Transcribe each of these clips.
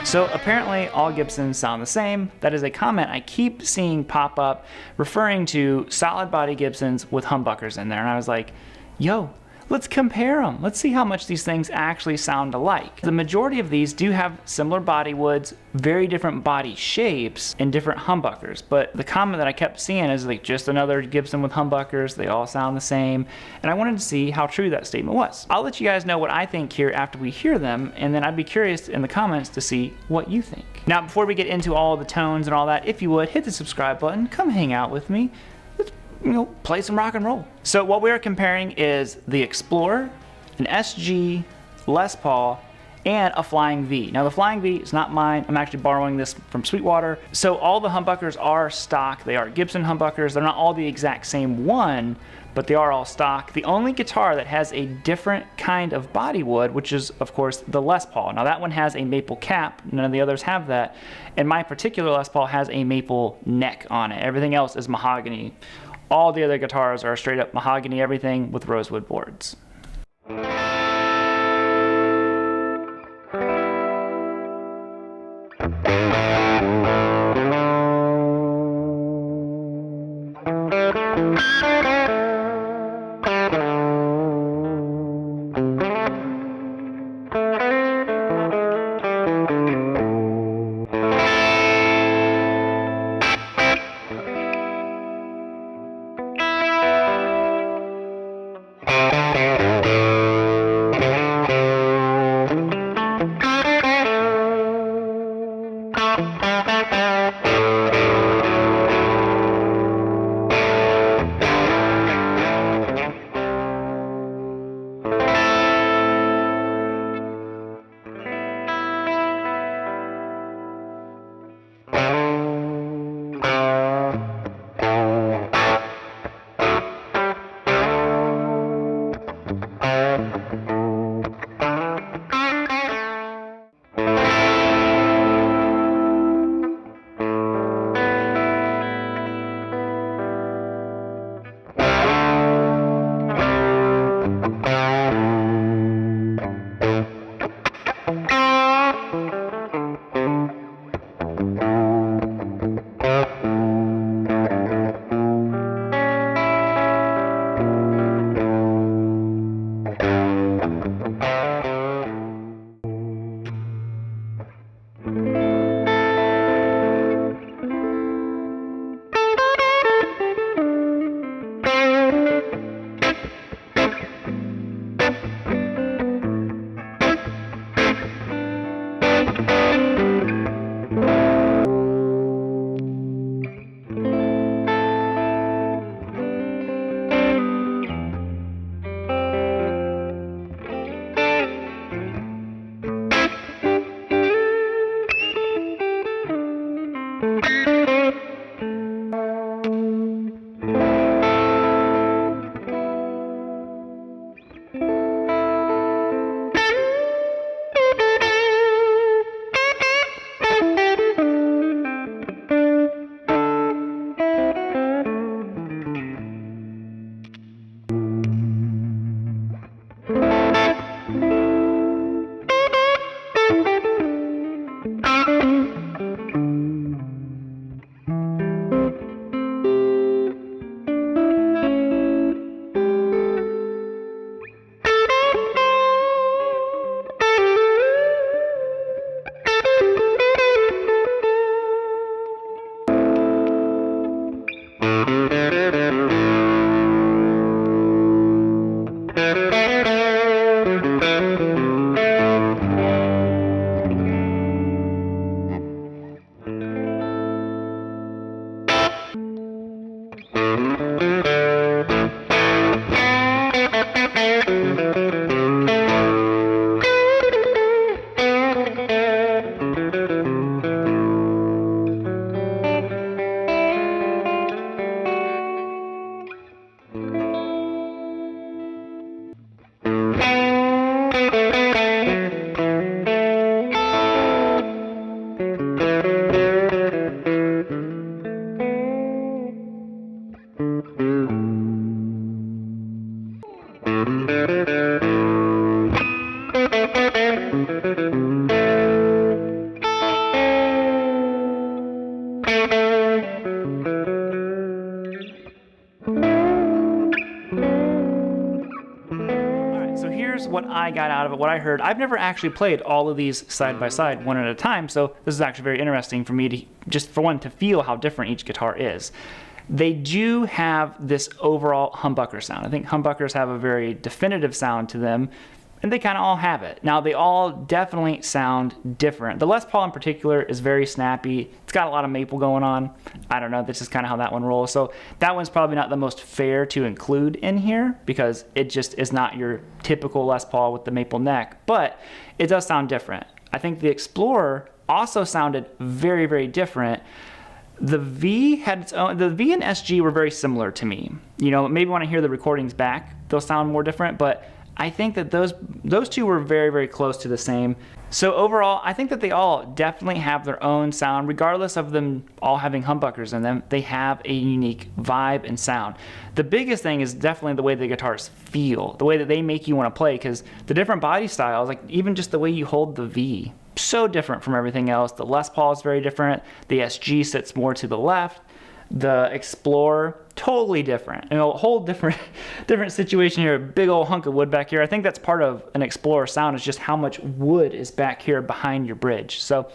So apparently all Gibsons sound the same. That is a comment I keep seeing pop up referring to solid body Gibsons with humbuckers in there. And I was like, yo, let's compare them. Let's see how much these things actually sound alike. The majority of these do have similar body woods, very different body shapes, and different humbuckers. But the comment that I kept seeing is like just another Gibson with humbuckers. They all sound the same. And I wanted to see how true that statement was. I'll let you guys know what I think here after we hear them, and then I'd be curious in the comments to see what you think. Now, before we get into all the tones and all that, if you would, hit the subscribe button, come hang out with me. Play some rock and roll. So what we are comparing is the Explorer, an SG, Les Paul, and a Flying V. Now the Flying V is not mine. I'm actually borrowing this from Sweetwater. So all the humbuckers are stock. They are Gibson humbuckers. They're not all the exact same one, but they are all stock. The only guitar that has a different kind of body wood, which is of course the Les Paul. Now that one has a maple cap. None of the others have that. And my particular Les Paul has a maple neck on it. Everything else is mahogany. All the other guitars are straight up mahogany, everything with rosewood boards. what I got out of it, what I heard. I've never actually played all of these side by side, one at a time, so this is actually very interesting for me to, just for one, to feel how different each guitar is. They do have this overall humbucker sound. I think humbuckers have a very definitive sound to them, and they kind of all have it. Now, they all definitely sound different. The Les Paul in particular is very snappy. It's got a lot of maple going on. I don't know, that's just kind of how that one rolls. So that one's probably not the most fair to include in here because it just is not your typical Les Paul with the maple neck, but it does sound different. I think the Explorer also sounded very, very different. The V had its own, the V and SG were very similar to me. You know, maybe when I hear the recordings back, they'll sound more different, but I think that those two were very, very close to the same. So overall, I think that they all definitely have their own sound, regardless of them all having humbuckers in them. They have a unique vibe and sound. The biggest thing is definitely the way the guitars feel, the way that they make you want to play, because the different body styles, like even just the way you hold the V, so different from everything else. The Les Paul is very different. The SG sits more to the left. The Explorer, totally different. You know, a whole different situation here. A big old hunk of wood back here. I think that's part of an Explorer sound, is just how much wood is back here behind your bridge. So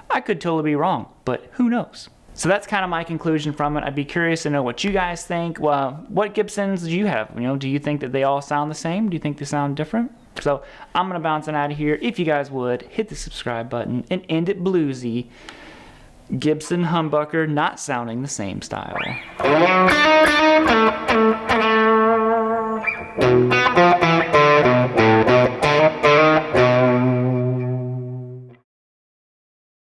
I could totally be wrong, but who knows? So that's kind of my conclusion from it. I'd be curious to know what you guys think. Well, what Gibsons do you have? You know, do you think that they all sound the same? Do you think they sound different? So I'm gonna bounce it out of here. If you guys would, hit the subscribe button and end it bluesy. Gibson humbucker not sounding the same style.